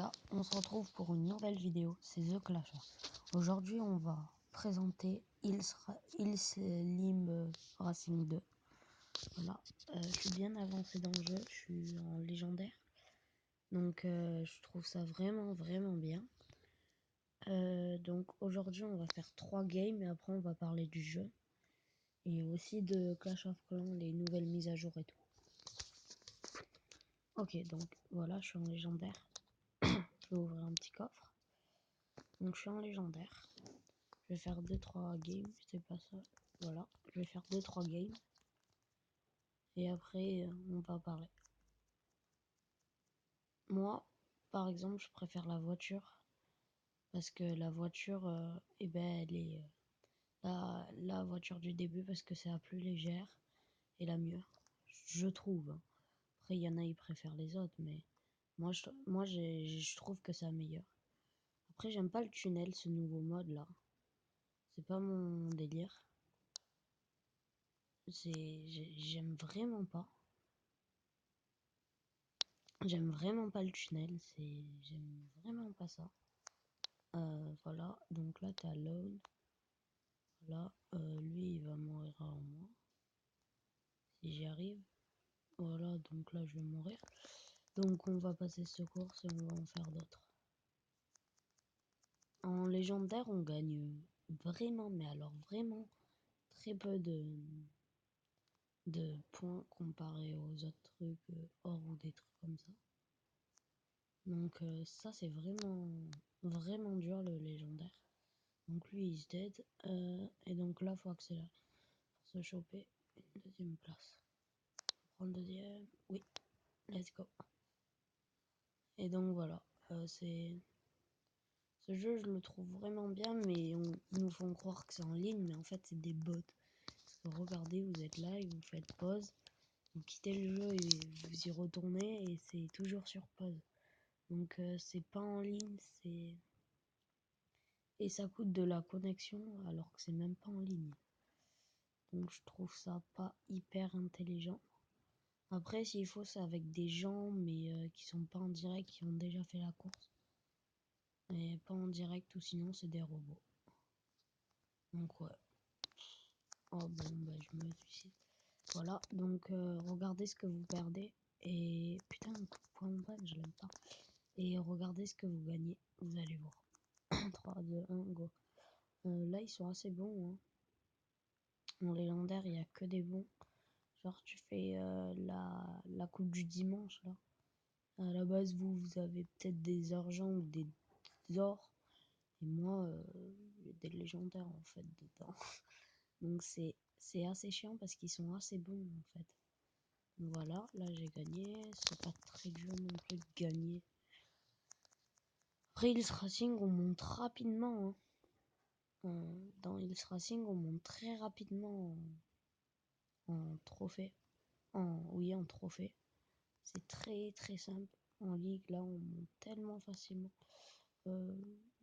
Là, on se retrouve pour une nouvelle vidéo, c'est The Clasher. Aujourd'hui, on va présenter Hills Limb Racing 2. Voilà, je suis bien avancé dans le jeu, je suis en légendaire. Donc, je trouve ça vraiment bien. Donc, aujourd'hui, on va faire 3 games et après, on va parler du jeu. Et aussi de Clash of Clans, les nouvelles mises à jour et tout. Ok, donc voilà, je suis en légendaire. Je vais ouvrir un petit coffre. Donc, je suis en légendaire. Je vais faire 2-3 games, c'est pas ça. Voilà, je vais faire 2-3 games. Et après, on va parler. Moi, par exemple, je préfère la voiture. Parce que la voiture, eh ben, elle est la voiture du début parce que c'est la plus légère et la mieux. Je trouve. Après, il y en a, ils préfèrent les autres, mais je trouve que c'est la meilleure. Après, j'aime pas le tunnel, ce nouveau mode là. C'est pas mon délire. J'aime vraiment pas. J'aime vraiment pas le tunnel, j'aime vraiment pas ça. Voilà, donc là t'as Lone. Voilà, lui il va mourir avant moi. Si j'y arrive. Voilà, donc là je vais mourir. Donc on va passer ce course et on va en faire d'autres. En légendaire on gagne vraiment, mais alors vraiment très peu de points comparé aux autres trucs or ou des trucs comme ça. Donc ça c'est vraiment dur le légendaire. Donc lui il se dead. Et donc là faut accélérer pour se choper une deuxième place. Prendre deuxième. Oui, let's go. Et donc voilà. Ce jeu je le trouve vraiment bien, mais ils nous font croire que c'est en ligne, mais en fait c'est des bots. Parce que regardez, vous êtes là et vous faites pause. Vous quittez le jeu et vous y retournez et c'est toujours sur pause. Donc c'est pas en ligne, c'est... Et ça coûte de la connexion alors que c'est même pas en ligne. Donc je trouve ça pas hyper intelligent. Après, s'il faut, c'est avec des gens, mais qui sont pas en direct, qui ont déjà fait la course. Mais pas en direct, ou sinon, c'est des robots. Donc ouais. Oh bon, bah je me suicide. Voilà, donc regardez ce que vous perdez. Et putain, un coup de poing en panne, je l'aime pas. Et regardez ce que vous gagnez. Vous allez voir. 3, 2, 1, go. Là, ils sont assez bons. Hein. En légendaire, il n'y a que des bons. Genre, tu fais la coupe du dimanche, là. À la base, vous avez peut-être des argents ou des ors. Et moi, il y a des légendaires, en fait, dedans. Donc, c'est assez chiant parce qu'ils sont assez bons, en fait. Donc, voilà, là, j'ai gagné. C'est pas très dur non plus de gagner. Après, Hills Racing, on monte rapidement. Hein. Dans Hills Racing, on monte très rapidement en trophée. Oui, en trophée. C'est très simple. En ligue, là, on monte tellement facilement.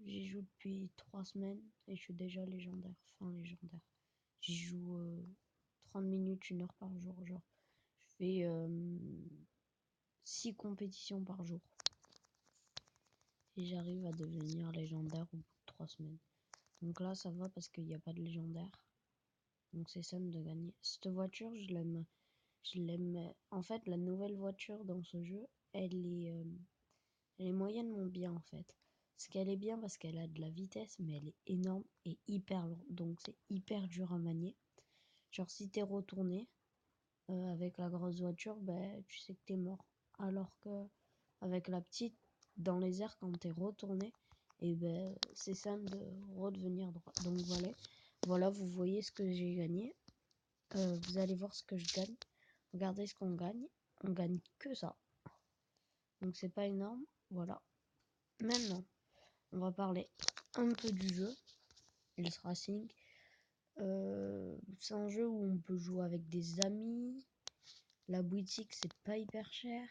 J'y joue depuis 3 semaines et je suis déjà légendaire. Enfin, légendaire. J'y joue 30 minutes, 1 heure par jour. Genre, je fais 6 compétitions par jour. Et j'arrive à devenir légendaire au bout de 3 semaines. Donc là, ça va parce qu'il n'y a pas de légendaire. Donc c'est simple de gagner. Cette voiture, je l'aime. Je l'aime. En fait, la nouvelle voiture dans ce jeu, elle est moyennement bien en fait. Ce qu'elle est bien parce qu'elle a de la vitesse, mais elle est énorme et hyper lourde. Donc c'est hyper dur à manier. Genre si t'es retourné avec la grosse voiture, ben tu sais que t'es mort. Alors que avec la petite, dans les airs, quand t'es retourné, et ben c'est simple de redevenir droit. Donc voilà, vous voyez ce que j'ai gagné. Vous allez voir ce que je gagne. Regardez ce qu'on gagne. On gagne que ça. Donc c'est pas énorme. Voilà. Maintenant, on va parler un peu du jeu. Hills Racing. C'est un jeu où on peut jouer avec des amis. La boutique, c'est pas hyper cher.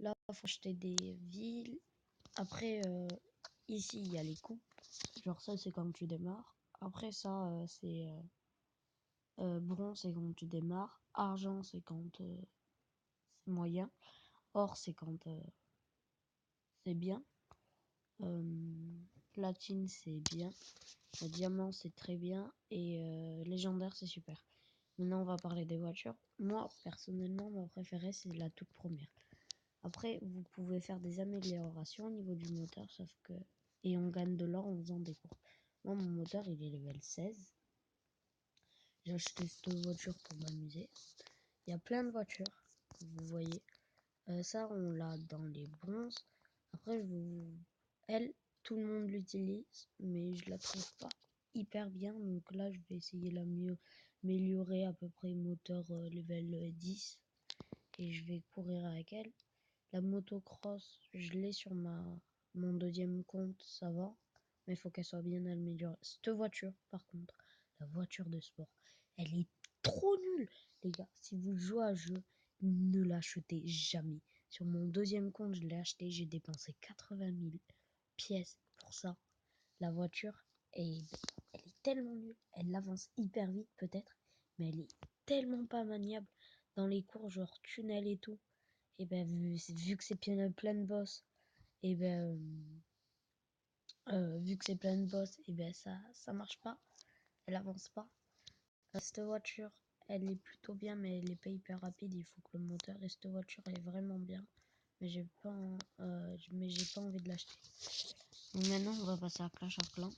Là, il faut acheter des villes. Après, ici, il y a les coupes. Genre ça, c'est quand tu démarres. Après ça, Bronze, c'est quand tu démarres. Argent, c'est quand c'est moyen. Or, c'est quand c'est bien. Platine, c'est bien. Diamant, c'est très bien. Et légendaire, c'est super. Maintenant, on va parler des voitures. Moi, personnellement, ma préférée, c'est la toute première. Après, vous pouvez faire des améliorations au niveau du moteur, sauf que... Et on gagne de l'or en faisant des courses. Moi, mon moteur, il est level 16. J'ai acheté cette voiture pour m'amuser. Il y a plein de voitures, vous voyez. Ça, on l'a dans les bronzes. Après, elle, tout le monde l'utilise, mais je la trouve pas hyper bien. Donc là, je vais essayer la mieux améliorer à peu près moteur level 10. Et je vais courir avec elle. La motocross, je l'ai sur mon deuxième compte, ça va. Mais il faut qu'elle soit bien améliorée. Cette voiture, par contre, la voiture de sport, elle est trop nulle. Les gars, si vous jouez à un jeu, ne l'achetez jamais. Sur mon deuxième compte, je l'ai acheté, j'ai dépensé 80 000 pièces pour ça. La voiture, elle est tellement nulle. Elle avance hyper vite peut-être, mais elle est tellement pas maniable. Dans les cours, genre tunnel et tout, et ben vu que c'est plein de boss, et ben vu que c'est plein de boss, et ben ça marche pas, elle avance pas. Cette voiture, elle est plutôt bien, mais elle est pas hyper rapide. Il faut que le moteur et cette voiture elle est vraiment bien, mais j'ai pas envie de l'acheter. Donc maintenant, on va passer à Clash of Clans.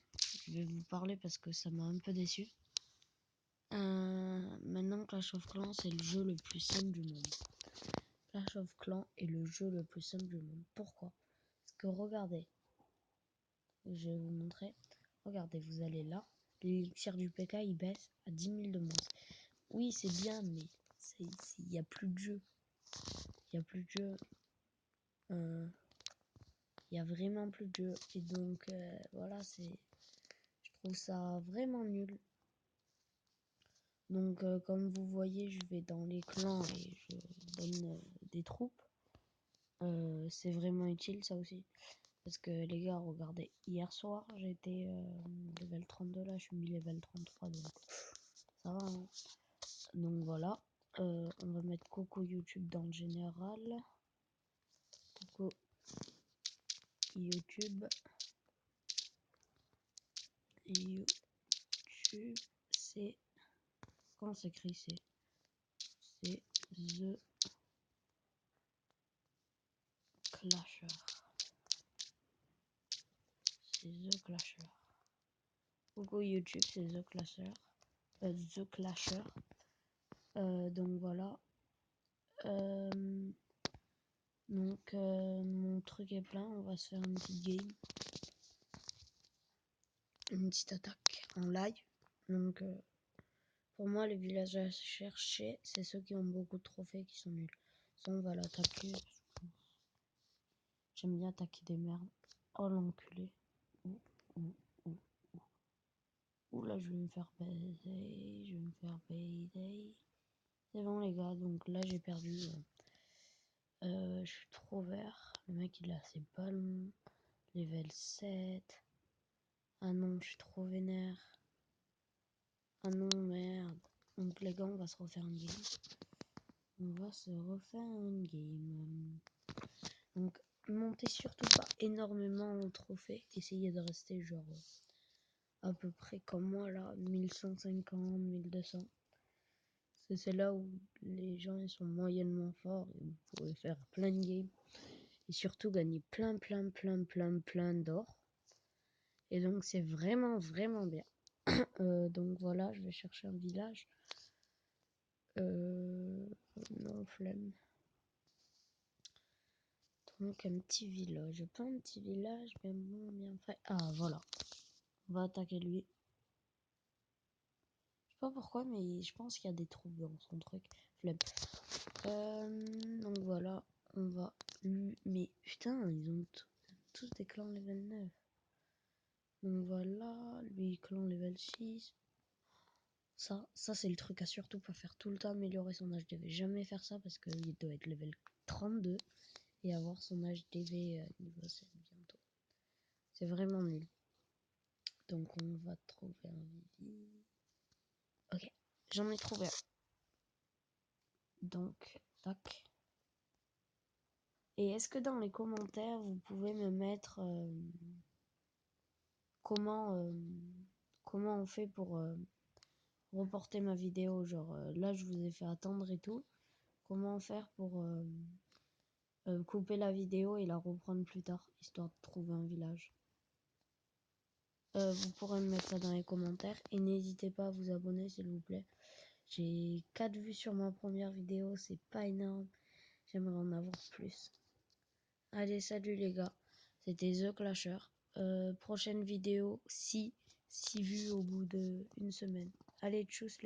Je vais vous parler parce que ça m'a un peu déçu. Maintenant, Clash of Clans, c'est le jeu le plus simple du monde. Clash of Clans est le jeu le plus simple du monde. Pourquoi? Parce que regardez, je vais vous montrer. Regardez, vous allez là. L'élixir du PK, il baisse à 10 000 de moins. Oui, c'est bien, mais il n'y a plus de jeu. Il n'y a plus de jeu. Il y a vraiment plus de jeu. Et donc, voilà, je trouve ça vraiment nul. Donc, comme vous voyez, je vais dans les clans et je donne des troupes. C'est vraiment utile, ça aussi. Parce que les gars, regardez, hier soir, j'étais level 32, là, je suis mis level 33, donc ça va, hein. Donc voilà, on va mettre Coco YouTube dans le général. Coco YouTube. YouTube, c'est... Comment s'écrit c'est The Clasher. C'est The Clasher. Coco YouTube, c'est The Clasher. The Clasher. Donc voilà. Donc mon truc est plein, on va se faire une petite game. Une petite attaque en live. Donc pour moi les villages à chercher, c'est ceux qui ont beaucoup de trophées qui sont nuls. Ça on va l'attaquer. J'aime bien attaquer des merdes. Oh l'enculé. Ouh, ouh, ouh, ouh. Ouh là je vais me faire baiser. Je vais me faire baiser. C'est bon les gars, donc là j'ai perdu. Je suis trop vert. Le mec il a ses ballons. Level 7. Ah non, je suis trop vénère. Ah non, merde. Donc les gars, on va se refaire une game. On va se refaire une game. Donc, montez surtout pas énormément en trophée. Essayez de rester genre à peu près comme moi là, 1150, 1200. C'est là où les gens ils sont moyennement forts et vous pouvez faire plein de games. Et surtout gagner plein d'or. Et donc c'est vraiment bien. Donc voilà, je vais chercher un village. Non, flemme. Donc un petit village. Pas un petit village, mais bon, bien fait. Ah, voilà. On va attaquer lui. Je sais pas pourquoi, mais je pense qu'il y a des troupes dans son truc. Flemme. Donc voilà. On va lui... Mais putain, ils ont tous des clans level 9. Donc voilà. Lui, clan level 6. Ça c'est le truc à surtout pas faire tout le temps, améliorer son âge. Je devais jamais faire ça parce qu'il doit être level 32 et avoir son âge DV niveau 7 bientôt. C'est vraiment nul. Donc on va trouver un Vivi. Ok. J'en ai trouvé un. Donc, tac. Et est-ce que dans les commentaires, vous pouvez me mettre comment on fait pour reporter ma vidéo? Genre là, je vous ai fait attendre et tout. Comment faire pour couper la vidéo et la reprendre plus tard, histoire de trouver un village? Vous pourrez me mettre ça dans les commentaires. Et n'hésitez pas à vous abonner, s'il vous plaît. J'ai 4 vues sur ma première vidéo, c'est pas énorme. J'aimerais en avoir plus. Allez, salut les gars. C'était The Clasher. Prochaine vidéo, 6 vues au bout d'une semaine. Allez, tchuss les gars.